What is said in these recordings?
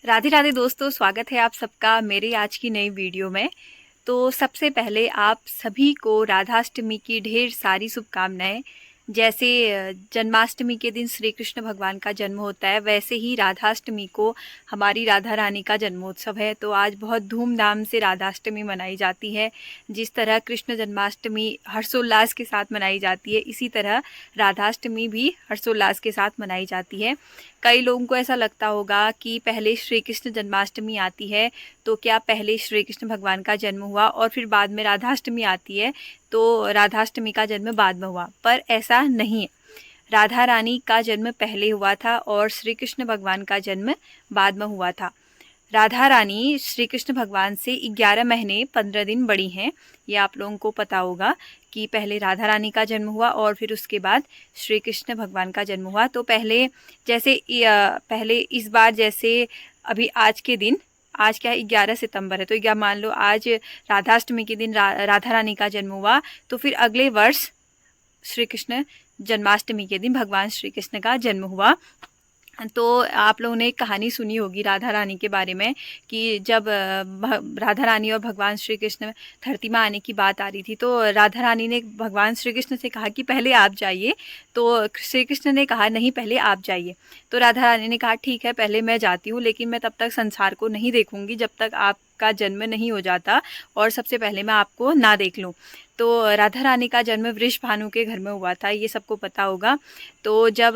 राधे राधे दोस्तों, स्वागत है आप सबका मेरी आज की नई वीडियो में। तो सबसे पहले आप सभी को राधाष्टमी की ढेर सारी शुभकामनाएं। जैसे जन्माष्टमी के दिन श्री कृष्ण भगवान का जन्म होता है, वैसे ही राधाष्टमी को हमारी राधा रानी का जन्मोत्सव है। तो आज बहुत धूमधाम से राधाष्टमी मनाई जाती है। जिस तरह कृष्ण जन्माष्टमी हर्षोल्लास के साथ मनाई जाती है, इसी तरह राधाष्टमी भी हर्षोल्लास के साथ मनाई जाती है। कई लोगों को ऐसा लगता होगा कि पहले श्री कृष्ण जन्माष्टमी आती है, तो क्या पहले श्री कृष्ण भगवान का जन्म हुआ और फिर बाद में राधाष्टमी आती है, तो राधाष्टमी का जन्म बाद में हुआ? पर ऐसा नहीं है। राधा रानी का जन्म पहले हुआ था और श्री कृष्ण भगवान का जन्म बाद में हुआ था। राधा रानी श्री कृष्ण भगवान से 11 महीने 15 दिन बड़ी हैं। ये आप लोगों को पता होगा कि पहले राधा रानी का जन्म हुआ और फिर उसके बाद श्री कृष्ण भगवान का जन्म हुआ। तो पहले इस बार जैसे अभी आज के दिन, आज क्या है, 11 सितंबर है, तो क्या मान लो आज राधाष्टमी के दिन राधा रानी का जन्म हुआ, तो फिर अगले वर्ष श्री कृष्ण जन्माष्टमी के दिन भगवान श्री कृष्ण का जन्म हुआ। तो आप लोगों ने एक कहानी सुनी होगी राधा रानी के बारे में कि जब राधा रानी और भगवान श्री कृष्ण धरती में आने की बात आ रही थी, तो राधा रानी ने भगवान श्री कृष्ण से कहा कि पहले आप जाइए। तो श्री कृष्ण ने कहा नहीं, पहले आप जाइए। तो राधा रानी ने कहा ठीक है, पहले मैं जाती हूँ, लेकिन मैं तब तक संसार को नहीं देखूंगी जब तक आपका जन्म नहीं हो जाता, और सबसे पहले मैं आपको ना देख लूँ। तो राधा रानी का जन्म वृषभानु के घर में हुआ था, ये सबको पता होगा। तो जब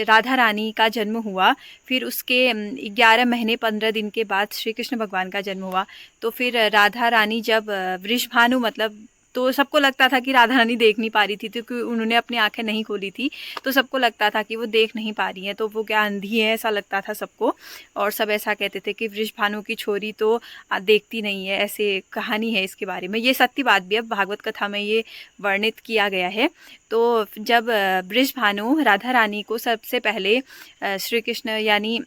राधा रानी का जन्म हुआ, फिर उसके 11 महीने 15 दिन के बाद श्री कृष्ण भगवान का जन्म हुआ। तो फिर राधा रानी जब वृषभानु, मतलब, तो सबको लगता था कि राधा रानी देख नहीं पा रही थी, क्योंकि उन्होंने अपनी आंखें नहीं खोली थी, तो सबको लगता था कि वो देख नहीं पा रही हैं, तो वो क्या अंधी है, ऐसा लगता था सबको। और सब ऐसा कहते थे कि वृषभानु की छोरी तो देखती नहीं है, ऐसे कहानी है इसके बारे में। ये सत्य बात भी है, भागवत कथा में ये वर्णित किया गया है। तो जब वृषभानु राधा रानी को सबसे पहले श्री कृष्ण यानी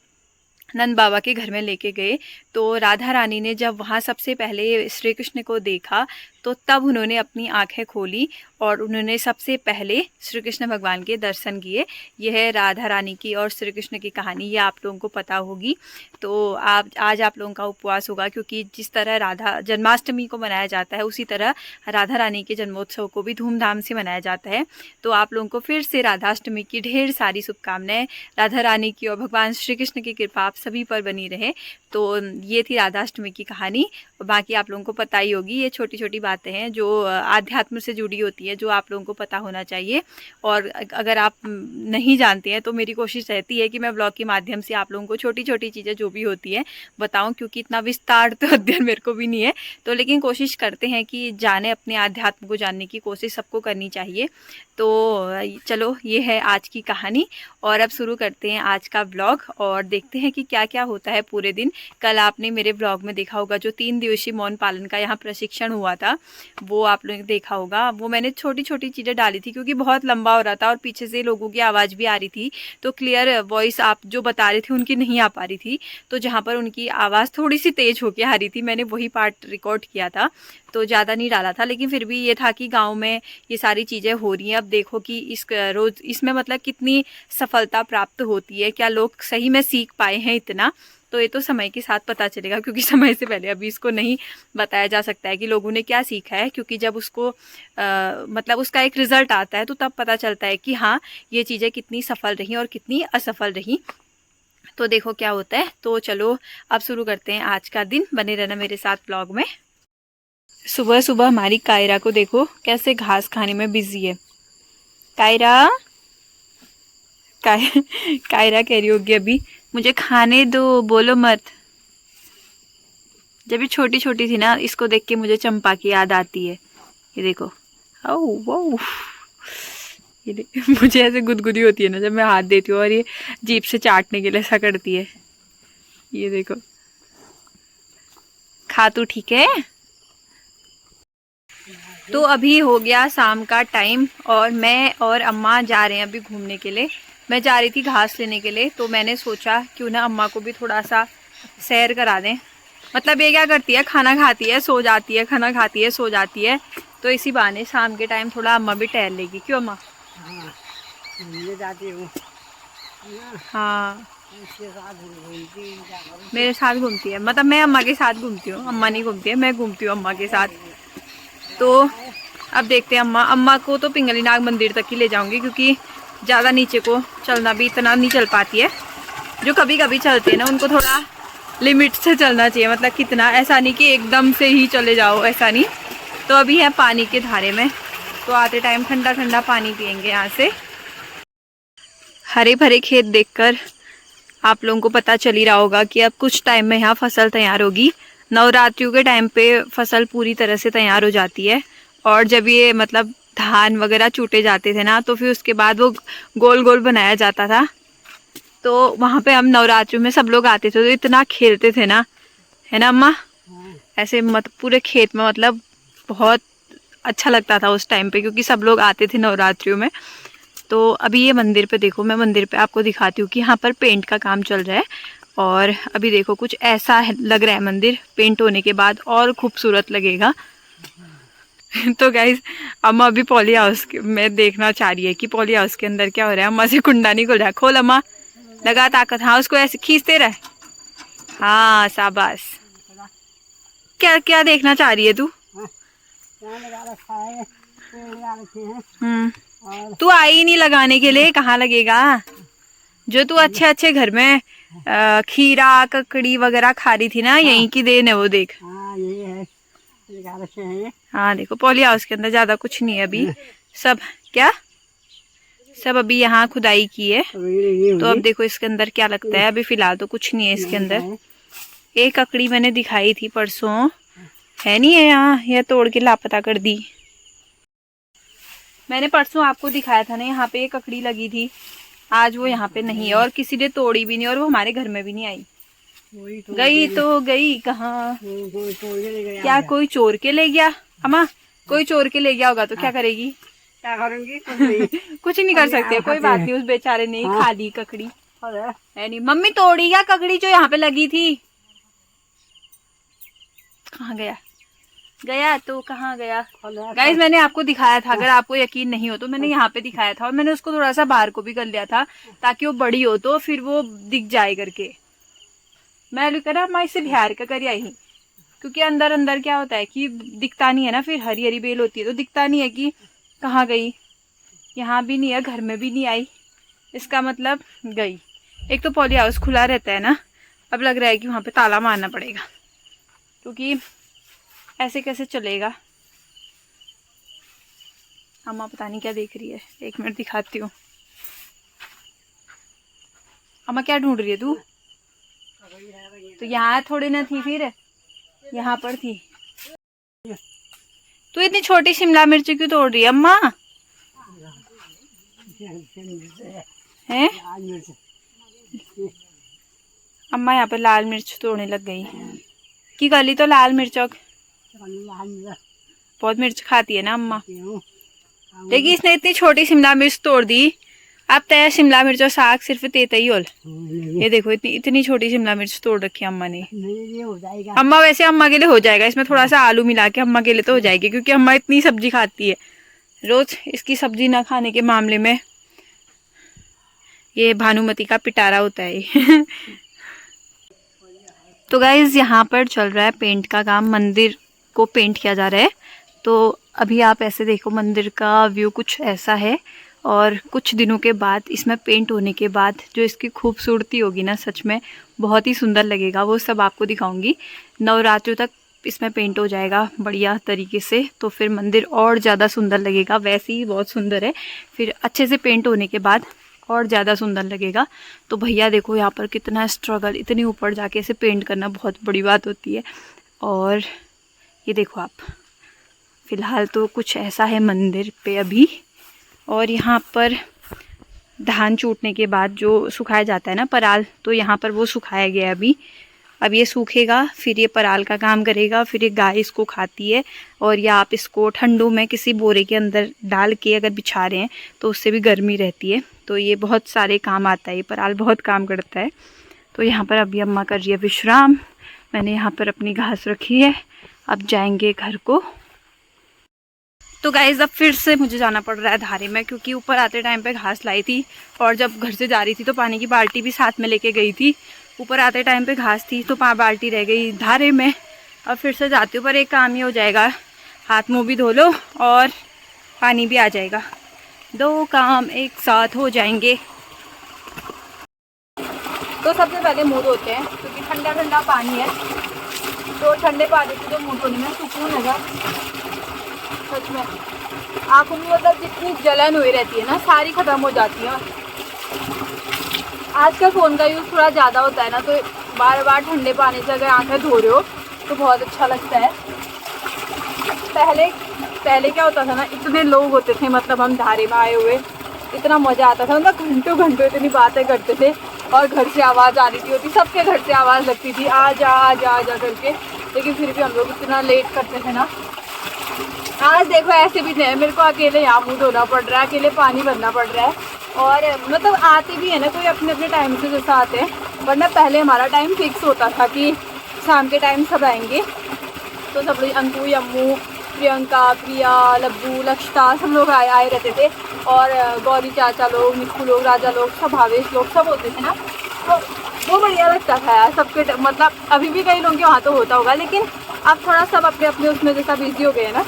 नंद बाबा के घर में लेके गए, तो राधा रानी ने जब वहाँ सबसे पहले श्री कृष्ण को देखा, तो तब उन्होंने अपनी आंखें खोली और उन्होंने सबसे पहले श्री कृष्ण भगवान के दर्शन किए। यह है राधा रानी की और श्री कृष्ण की कहानी, ये आप लोगों को पता होगी। तो आज आप लोगों का उपवास होगा, क्योंकि जिस तरह राधा जन्माष्टमी को मनाया जाता है, उसी तरह राधा रानी के जन्मोत्सव को भी धूमधाम से मनाया जाता है। तो आप लोगों को फिर से राधाष्टमी की ढेर सारी शुभकामनाएं। राधा रानी की और भगवान श्री कृष्ण की कृपा आप सभी पर बनी रहे। तो ये थी राधाष्टमी की कहानी। बाकी आप लोगों को पता ही होगी, ये छोटी छोटी बातें हैं जो आध्यात्म से जुड़ी होती है, जो आप लोगों को पता होना चाहिए। और अगर आप नहीं जानते हैं, तो मेरी कोशिश रहती है कि मैं ब्लॉग के माध्यम से आप लोगों को छोटी छोटी चीज़ें जो भी होती है बताऊं, क्योंकि इतना विस्तार तो अध्ययन मेरे को भी नहीं है, तो लेकिन कोशिश करते हैं कि जाने, अपने आध्यात्म को जानने की कोशिश सबको करनी चाहिए। तो चलो, ये है आज की कहानी, और अब शुरू करते हैं आज का ब्लॉग और देखते हैं कि क्या क्या होता है पूरे दिन। कल आपने मेरे ब्लॉग में देखा होगा जो 3 दिवसीय मौन पालन का यहाँ प्रशिक्षण हुआ था, वो आप लोगों ने देखा होगा। वो मैंने छोटी छोटी चीज़ें डाली थी, क्योंकि बहुत लंबा हो रहा था और पीछे से लोगों की आवाज़ भी आ रही थी, तो क्लियर वॉइस आप जो बता रहे थे उनकी नहीं आ पा रही थी। तो जहाँ पर उनकी आवाज़ थोड़ी सी तेज़ होकर आ रही थी, मैंने वही पार्ट रिकॉर्ड किया था, तो ज़्यादा नहीं डाला था। लेकिन फिर भी ये था कि गाँव में ये सारी चीज़ें हो रही हैं। अब देखो कि इस रोज़ इसमें मतलब कितनी सफलता प्राप्त होती है, क्या लोग सही में सीख पाए हैं इतना, तो ये तो समय के साथ पता चलेगा, क्योंकि समय से पहले अभी इसको नहीं बताया जा सकता है कि लोगों ने क्या सीखा है। क्योंकि जब उसको मतलब उसका एक रिजल्ट आता है, तो तब पता चलता है कि हाँ, ये चीज़ें कितनी सफल रही और कितनी असफल रही। तो देखो क्या होता है। तो चलो अब शुरू करते हैं आज का दिन, बने रहना मेरे साथ ब्लॉग में। सुबह सुबह हमारी कायरा को देखो कैसे घास खाने में बिजी है। कायरा, कायरा कह रही होगी अभी मुझे खाने दो, बोलो मत। जब ये छोटी छोटी थी ना, इसको देख के मुझे चंपा की याद आती है। ये देखो, ओ वो, ये मुझे ऐसे गुदगुदी होती है ना जब मैं हाथ देती हूँ, और ये जीभ से चाटने के लिए ऐसा करती है। ये देखो, खा तू ठीक है। तो अभी हो गया शाम का टाइम, और मैं और अम्मा जा रहे हैं अभी घूमने के लिए। मैं जा रही थी घास लेने के लिए, तो मैंने सोचा क्यों ना अम्मा को भी थोड़ा सा सैर करा दें। मतलब ये क्या करती है, खाना खाती है सो जाती है, खाना खाती है सो जाती है, तो इसी बहाने शाम के टाइम थोड़ा अम्मा भी टहल लेगी। क्यों अम्मा? हाँ, ले जाती हूँ। हाँ, मेरे साथ घूमती है, मतलब मैं अम्मा के साथ घूमती हूँ, अम्मा नहीं घूमती है, मैं घूमती हूँ अम्मा के साथ। तो अब देखते हैं, अम्मा को तो पिंगली नाग मंदिर तक ही ले जाऊंगी, क्योंकि ज़्यादा नीचे को चलना भी इतना नहीं चल पाती है। जो कभी कभी चलते हैं ना, उनको थोड़ा लिमिट से चलना चाहिए, मतलब कितना, ऐसा नहीं कि एकदम से ही चले जाओ, ऐसा नहीं। तो अभी है पानी के धारे में, तो आते टाइम ठंडा ठंडा पानी पियेंगे यहाँ से। हरे भरे खेत देखकर आप लोगों को पता चल ही रहा होगा कि अब कुछ टाइम में यहाँ फसल तैयार होगी। नवरात्रियों के टाइम पे फसल पूरी तरह से तैयार हो जाती है, और जब ये मतलब धान वगैरह चूटे जाते थे ना, तो फिर उसके बाद वो गोल गोल बनाया जाता था। तो वहाँ पे हम नवरात्रियों में सब लोग आते थे, तो इतना खेलते थे ना, है ना अम्मा? ऐसे पूरे खेत में, मतलब बहुत अच्छा लगता था उस टाइम पे, क्योंकि सब लोग आते थे नवरात्रियों में। तो अभी ये मंदिर पे देखो, मैं मंदिर पे आपको दिखाती हूँ कि यहाँ पर पेंट का काम चल रहा है, और अभी देखो कुछ ऐसा लग रहा है मंदिर, पेंट होने के बाद और खूबसूरत लगेगा। तो गाइज अम्मा अभी पॉली हाउस में देखना चाह रही है कि पॉली हाउस के अंदर क्या हो रहा है। अम्मा से कुंडा नहीं खुल रहा है, खोल अम्मा, लगा ताकत, हाँ उसको ऐसे खींचते रहे, हाँ शाबाश। क्या क्या देखना चाह रही है तू? तू आई नहीं लगाने के लिए, कहाँ लगेगा? जो तू अच्छे अच्छे घर में खीरा ककड़ी वगैरह खा रही थी ना, यहीं की देन है वो, देख। हाँ देखो, पॉली हाउस के अंदर ज्यादा कुछ नहीं है अभी, सब क्या, सब अभी यहाँ खुदाई की है। तो अब देखो इसके अंदर क्या लगता है, अभी फिलहाल तो कुछ नहीं है इसके अंदर। एक ककड़ी मैंने दिखाई थी परसों, है नहीं है यहाँ, यह तोड़ के लापता कर दी। मैंने परसों आपको दिखाया था ना, यहाँ पे एक ककड़ी लगी थी, आज वो यहाँ पे नहीं है, और किसी ने तोड़ी भी नहीं, और वो हमारे घर में भी नहीं आई। गई तो गई कहाँ? क्या कोई चोर के ले गया? अम्मा कोई चोर के ले गया होगा तो क्या करेगी? क्या करूंगी? कुछ नहीं कर सकते, कोई बात नहीं, उस बेचारे ने खा ली ककड़ी, है नहीं। मम्मी तोड़ी क्या ककड़ी जो यहाँ पे लगी थी? कहाँ गया? गया तो कहाँ गया? गाइस मैंने आपको दिखाया था, अगर आपको यकीन नहीं हो तो मैंने यहाँ पे दिखाया था, और मैंने उसको थोड़ा सा बाहर को भी कर लिया था ताकि वो बड़ी हो तो फिर वो दिख जाए करके। मैं करा मैं इसे बिहार का कर आई, क्योंकि अंदर अंदर क्या होता है कि दिखता नहीं है ना, फिर हरी हरी बेल होती है तो दिखता नहीं है कि कहाँ गई। यहाँ भी नहीं है, घर में भी नहीं आई, इसका मतलब गई। एक तो पॉली हाउस खुला रहता है ना, अब लग रहा है कि वहाँ पे ताला मारना पड़ेगा, क्योंकि ऐसे कैसे चलेगा। अम्मा पता नहीं क्या देख रही है, एक मिनट दिखाती हूँ। अम्मा क्या ढूंढ रही है तू? तो यहाँ थोड़ी ना थी, फिर यहाँ पर थी। तू इतनी छोटी शिमला मिर्च क्यों तोड़ रही है अम्मा? हैं? अम्मा यहाँ पे लाल मिर्च तोड़ने लग गई कि गली तो लाल मिर्च, बहुत मिर्च खाती है ना अम्मा। देखिए इसने इतनी छोटी शिमला मिर्च तोड़ दी। अब तय शिमला मिर्च और साग सिर्फ तेता ही होल। ये देखो इतनी इतनी छोटी शिमला मिर्च तोड़ रखी है अम्मा ने। अम्मा वैसे अम्मा के लिए हो जाएगा, इसमें थोड़ा सा आलू मिला के अम्मा के लिए तो हो जाएगी, क्योंकि अम्मा इतनी सब्जी खाती है रोज। इसकी सब्जी ना खाने के मामले में ये भानुमति का पिटारा होता है। तो गाइज यहाँ पर चल रहा है पेंट का काम, मंदिर को पेंट किया जा रहा है। तो अभी आप ऐसे देखो, मंदिर का व्यू कुछ ऐसा है, और कुछ दिनों के बाद इसमें पेंट होने के बाद जो इसकी खूबसूरती होगी ना, सच में बहुत ही सुंदर लगेगा। वो सब आपको दिखाऊंगी। नवरात्रि तक इसमें पेंट हो जाएगा बढ़िया तरीके से, तो फिर मंदिर और ज़्यादा सुंदर लगेगा। वैसे ही बहुत सुंदर है, फिर अच्छे से पेंट होने के बाद और ज़्यादा सुंदर लगेगा। तो भैया देखो यहाँ पर कितना स्ट्रगल, इतनी ऊपर जाके इसे पेंट करना बहुत बड़ी बात होती है। और ये देखो आप, फ़िलहाल तो कुछ ऐसा है मंदिर पे अभी। और यहाँ पर धान चूटने के बाद जो सुखाया जाता है ना पराल, तो यहाँ पर वो सुखाया गया है अभी। अब ये सूखेगा, फिर ये पराल का काम करेगा, फिर ये गाय इसको खाती है। और या आप इसको ठंडों में किसी बोरे के अंदर डाल के अगर बिछा रहे हैं तो उससे भी गर्मी रहती है। तो ये बहुत सारे काम आता है, ये पराल बहुत काम करता है। तो यहाँ पर अभी अम्मा कर रही है विश्राम। मैंने यहाँ पर अपनी घास रखी है, अब जाएंगे घर को। तो गाइज़ अब फिर से मुझे जाना पड़ रहा है धारे में, क्योंकि ऊपर आते टाइम पे घास लाई थी और जब घर से जा रही थी तो पानी की बाल्टी भी साथ में लेके गई थी। ऊपर आते टाइम पे घास थी तो बाल्टी रह गई धारे में। अब फिर से जाती हूँ, पर एक काम ही हो जाएगा, हाथ मुँह भी धो लो और पानी भी आ जाएगा, 2 काम एक साथ हो जाएंगे। तो सबसे पहले मुँह धोते हैं, क्योंकि ठंडा ठंडा पानी है, तो ठंडे पानी से जो मुँह धोने में सुकून लगा सच में। आँखों में मतलब जितनी जलन हुई रहती है ना, सारी ख़त्म हो जाती है। आजकल फ़ोन का यूज़ थोड़ा ज़्यादा होता है ना, तो बार बार ठंडे पानी से अगर आँखें धो रहे हो तो बहुत अच्छा लगता है। पहले क्या होता था ना, इतने लोग होते थे, मतलब हम धारे में आए हुए, इतना मज़ा आता था, मतलब घंटों घंटों इतनी बातें करते थे और घर से आवाज़ आ रही थी होती, सबके घर से आवाज़ लगती थी आ जा करके, लेकिन फिर भी हम लोग इतना लेट करते थे ना। आज देखो ऐसे भी नहीं, मेरे को अकेले यहाँ मुँह धोना पड़ रहा है, अकेले पानी भरना पड़ रहा है, और मतलब आते भी है ना कोई अपने अपने टाइम से जैसा आते हैं, वरना पहले हमारा टाइम फिक्स होता था कि शाम के टाइम सब आएंगे। तो सब लोग अंकु, अम्मू, प्रियंका, प्रिया, लब्बू, लक्षिता, सब लोग आए रहते थे, और गौरी चाचा लोग, मिक्कू लोग, राजा लोग, सब भावेश लोग, सब होते थे ना, तो वो बढ़िया लगता था यार सबके। मतलब अभी भी कई लोगों के वहाँ तो होता होगा, लेकिन अब थोड़ा सब अपने अपने उसमें जैसा बिजी हो गए हैं ना,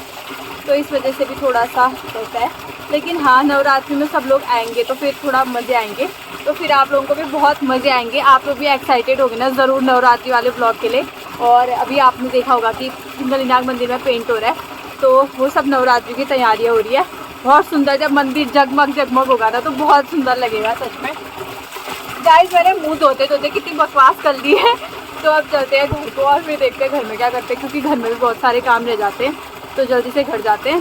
तो इस वजह से भी थोड़ा सा रहता है। लेकिन हाँ, नवरात्रि में सब लोग आएंगे तो फिर थोड़ा मज़े आएंगे, तो फिर आप लोगों को भी बहुत मज़े आएंगे। आप लोग भी एक्साइटेड होंगे ना ज़रूर नवरात्रि वाले ब्लॉग के लिए। और अभी आपने देखा होगा कि हिंगलीनाग मंदिर में पेंट हो रहा है, तो वो सब नवरात्रि की तैयारियाँ हो रही है। बहुत सुंदर, जब मंदिर जगमग होगा ना तो बहुत सुंदर लगेगा सच में। गाइस मैंने मुँह धोते धोते कितनी बकवास कर ली है, तो अब चलते हैं घर को और फिर देखते हैं घर में क्या करते हैं, क्योंकि घर में भी बहुत सारे काम रह जाते हैं, तो जल्दी से घर जाते हैं